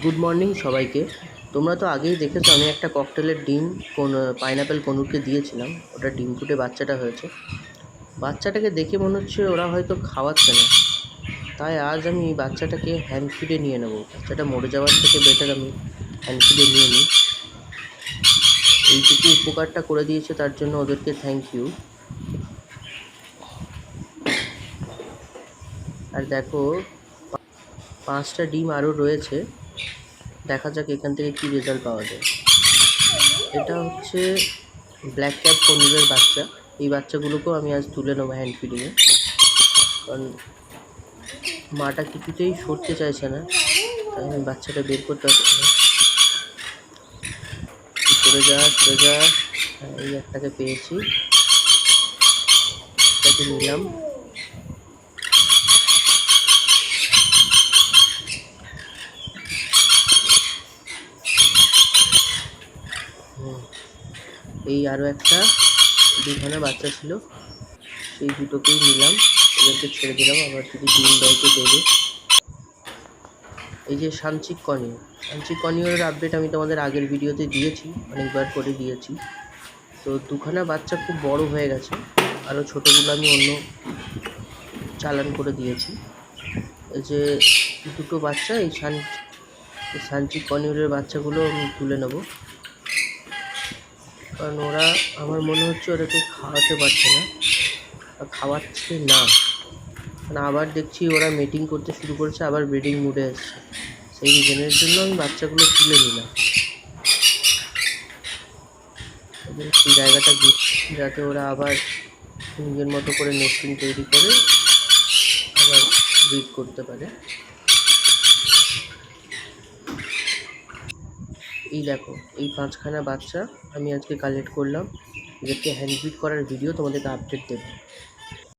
Good morning সবাইকে। তোমরা তো আগেই দেখেছো আমি একটা ককটেলের ডিম পাইনাপেল কনুরকে দিয়েছিলাম। ওটা ডিম ফুটে বাচ্চাটা হয়েছে। বাচ্চাটাকে দেখে মনে হচ্ছে ওরা হয়তো খাওয়াচ্ছে না, তাই আজ আমি বাচ্চাটাকে হ্যান্ড ফিডে নিয়ে নেবো। বাচ্চাটা মরে যাওয়ার থেকে বেটার আমি হ্যান্ড ফিডে নিয়ে নিই। এইটুকু উপকারটা করে দিয়েছে তার জন্য ওদেরকে থ্যাংক ইউ। আর দেখো, 5টা ডিম আরও রয়েছে। দেখা যাক এখান থেকে কী রেজাল্ট পাওয়া যায়। এটা হচ্ছে ব্ল্যাক ক্যাপ কনুরের বাচ্চা। এই বাচ্চাগুলোকেও আমি আজ তুলে নেবো হ্যান্ড ফিডিংয়ে, কারণ মাটা কিছুতেই সরতে চাইছে না, তাই আমি বাচ্চাটা বের করতে পারছি না। সরে যা সরে যা। এই একটাকে পেয়েছি, একটাকে নিলাম। এই আরও একটা দুখানা বাচ্চা ছিল, সেই দুটোকেই নিলাম। এদেরকে ছেড়ে দিলাম, আবার যদি ডিম দেয় তো দেবে। এই যে সানচিক কনিওর আপডেট আমি তোমাদের আগের ভিডিওতে দিয়েছি, অনেকবার করে দিয়েছি। তো দুখানা বাচ্চা খুব বড় হয়ে গেছে, আরও ছোটোগুলো আমি অন্য চালান করে দিয়েছি। এই যে দুটো বাচ্চা, এই সানচিক কনিওরের বাচ্চাগুলো আমি তুলে নেব, কারণ ওরা আমার মনে হচ্ছে ওটাকে খাওয়াতে পারছে না, খাওয়াচ্ছে না। মানে আবার দেখছি ওরা মিটিং করতে শুরু করেছে, আবার ব্রিডিং মুডে এসছে। সেই রিজনের জন্য আমি বাচ্চাগুলো তুলে নিলাম। সেই জায়গাটা দিচ্ছি যাতে ওরা আবার নিজের মতো করে নেস্টিং তৈরি করে আবার ব্রিড করতে পারে। এই দেখো, এই 5খানা বাচ্চা আমি আজকে কালেক্ট করলাম। এদেরকে হ্যান্ড ব্রিড করার ভিডিও তোমাদেরকে আপডেট দেবো।